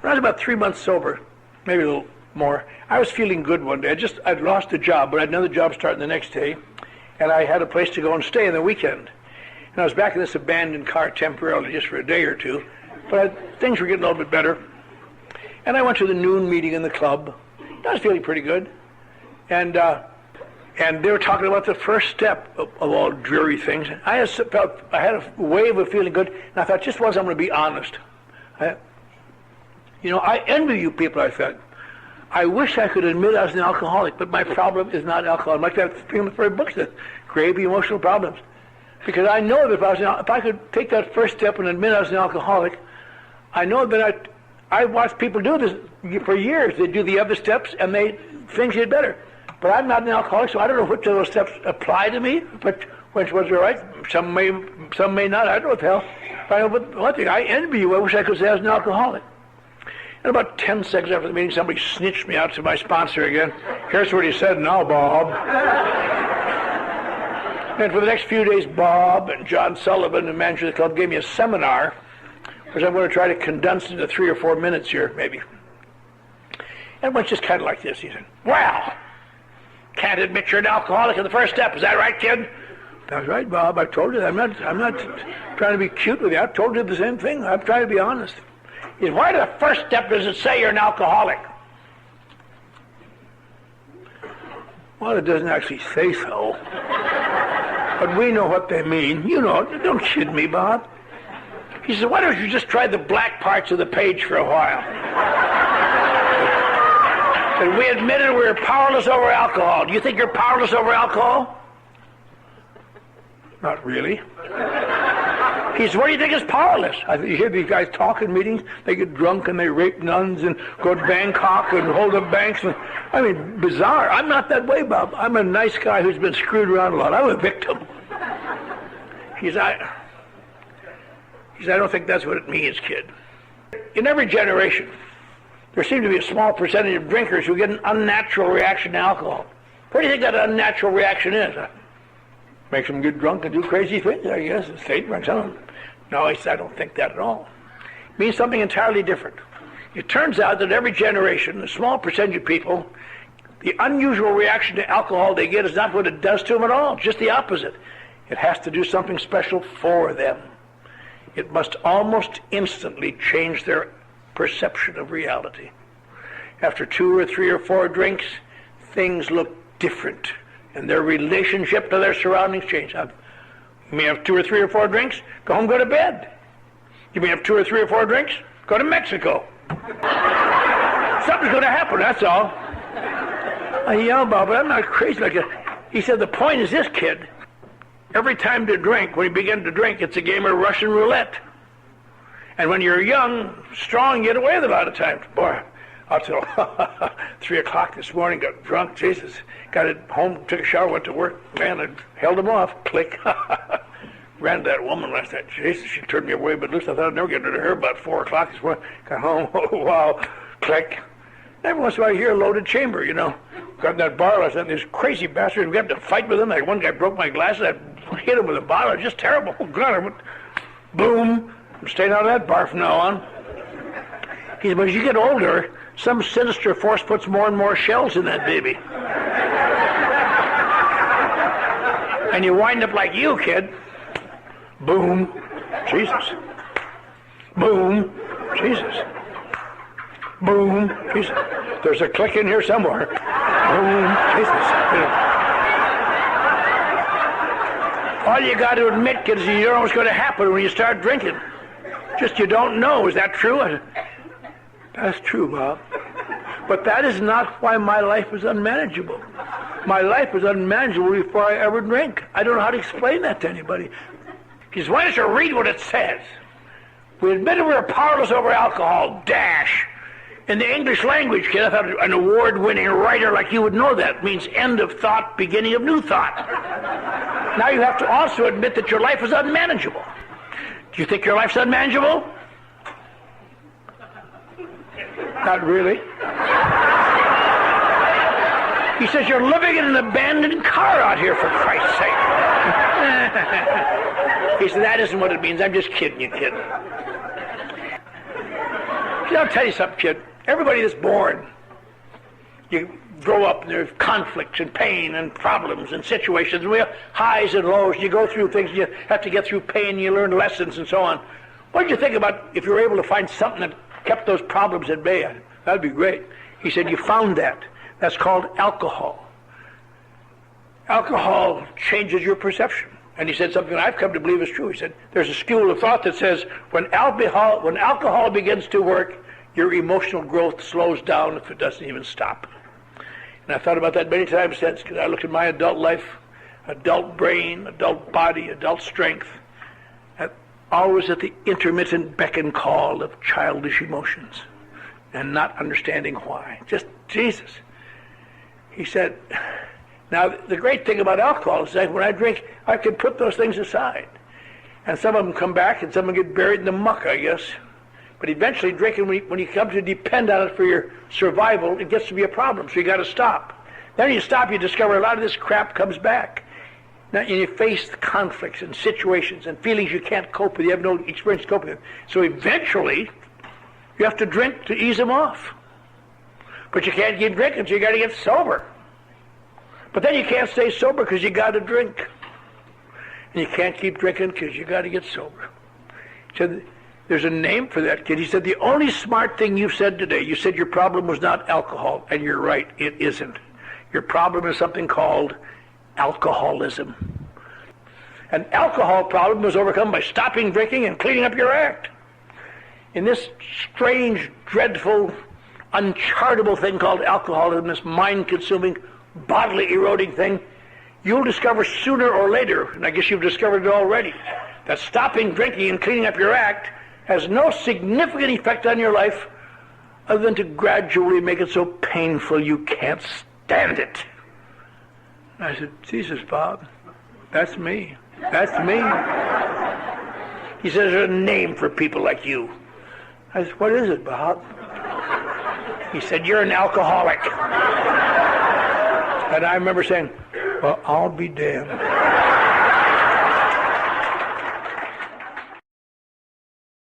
When I was about 3 months sober, maybe a little more, I was feeling good one day. I'd lost a job, but I had another job starting the next day, and I had a place to go and stay on the weekend. And I was back in this abandoned car temporarily, just for a day or two, but things were getting a little bit better. And I went to the noon meeting in the club. I was feeling pretty good. And they were talking about the first step of all dreary things. I had a wave of feeling good, and I thought, just once I'm going to be honest. I envy you people, I thought. I wish I could admit I was an alcoholic, but my problem is not alcohol. Like that thing in the very book says, grave emotional problems. Because I know that if I could take that first step and admit I was an alcoholic, I know that I watched people do this for years. They do the other steps, and things get better. But I'm not an alcoholic, so I don't know which of those steps apply to me, which ones are right. Some may not. I don't know what the hell. But one thing, I envy you. I wish I could say I was an alcoholic. And about 10 seconds after the meeting, somebody snitched me out to my sponsor again. Here's what he said now, Bob. And for the next few days, Bob and John Sullivan, the manager of the club, gave me a seminar, which I'm going to try to condense into 3 or 4 minutes here, maybe. And it went just kind of like this. He said, well, can't admit you're an alcoholic in the first step. Is that right, kid? That's right, Bob. I told you. I'm not trying to be cute with you. I told you the same thing. I'm trying to be honest. He said, why the first step does it say you're an alcoholic? Well, it doesn't actually say so. But we know what they mean. You know, don't kid me, Bob. He said, why don't you just try the black parts of the page for a while? And we admitted we were powerless over alcohol. Do you think you're powerless over alcohol? Not really. He said, what do you think is powerless? You hear these guys talk in meetings. They get drunk and they rape nuns and go to Bangkok and hold up banks. I mean, bizarre. I'm not that way, Bob. I'm a nice guy who's been screwed around a lot. I'm a victim. He said, I don't think that's what it means, kid. In every generation, there seems to be a small percentage of drinkers who get an unnatural reaction to alcohol. What do you think that unnatural reaction is? Makes them get drunk and do crazy things, I guess. The state drinks on them. No, he said, I don't think that at all. It means something entirely different. It turns out that every generation, a small percentage of people, the unusual reaction to alcohol they get is not what it does to them at all, just the opposite. It has to do something special for them. It must almost instantly change their perception of reality. After 2 or 3 or 4 drinks, things look different, and their relationship to their surroundings change. You may have 2 or 3 or 4 drinks, go home, go to bed. You may have 2 or 3 or 4 drinks, go to Mexico. Something's going to happen, that's all. Bob, but I'm not crazy like that. He said, the point is this, kid. Every time to drink, when you begin to drink, it's a game of Russian roulette. And when you're young, strong, you get away with it a lot of times. Boy, I'll tell 3 o'clock this morning, got drunk, Jesus. Got it home, took a shower, went to work. Man, I held him off. Click. Ran to that woman last night. Jesus, she turned me away, but at least I thought I'd never get rid of her about 4 o'clock this morning. Got home, oh, wow. Click. Every once in a while, I hear a loaded chamber, you know. Got in that bar last night, these crazy bastards. We had to fight with them. Like one guy broke my glasses. I hit him with a bottle. It was just terrible. Oh, God, I went, boom. I'm staying out of that bar from now on. He said, but as you get older, some sinister force puts more and more shells in that baby. And you wind up like you, kid. Boom. Jesus. Boom. Jesus. Boom. Jesus. There's a click in here somewhere. Boom. Jesus. All you got to admit, kids, is you don't know what's going to happen when you start drinking. Just you don't know. Is that true? That's true, Bob. But that is not why my life is unmanageable. My life is unmanageable before I ever drink. I don't know how to explain that to anybody. He says, why don't you read what it says? We admitted we were powerless over alcohol, dash. In the English language, kid, I thought an award-winning writer like you would know that. It means end of thought, beginning of new thought. Now you have to also admit that your life is unmanageable. Do you think your life's unmanageable? Not really. He says, you're living in an abandoned car out here, for Christ's sake. He said, that isn't what it means. I'm just kidding you, kid. I'll tell you something, kid. Everybody that's born, you grow up and there's conflicts and pain and problems and situations. And we have highs and lows. You go through things. You have to get through pain. You learn lessons and so on. What did you think about if you were able to find something that kept those problems at bay? That'd be great. He said, you found that. That's called alcohol. Alcohol changes your perception. And he said something I've come to believe is true. He said, there's a school of thought that says when alcohol begins to work, your emotional growth slows down if it doesn't even stop. And I thought about that many times since, because I looked at my adult life, adult brain, adult body, adult strength, and always at the intermittent beck and call of childish emotions and not understanding why. Just Jesus. He said, now, the great thing about alcohol is that when I drink, I can put those things aside. And some of them come back, and some of them get buried in the muck, I guess. But eventually, drinking, when you come to depend on it for your survival, it gets to be a problem, so you got to stop. Then when you stop, you discover a lot of this crap comes back. Now, and you face conflicts and situations and feelings you can't cope with. You have no experience coping with. So eventually, you have to drink to ease them off. But you can't keep drinking, so you got to get sober. But then you can't stay sober because you got to drink. And you can't keep drinking because you got to get sober. He said, there's a name for that, kid. He said, the only smart thing you've said today, you said your problem was not alcohol. And you're right, it isn't. Your problem is something called alcoholism. An alcohol problem was overcome by stopping drinking and cleaning up your act. In this strange, dreadful, unchartable thing called alcoholism, this mind-consuming, bodily eroding thing, you'll discover sooner or later, and I guess you've discovered it already, that stopping drinking and cleaning up your act has no significant effect on your life other than to gradually make it so painful you can't stand it. And I said, Jesus, Bob, that's me. That's me. He says, there's a name for people like you. I said, what is it, Bob? He said, you're an alcoholic. And I remember saying, well, I'll be damned.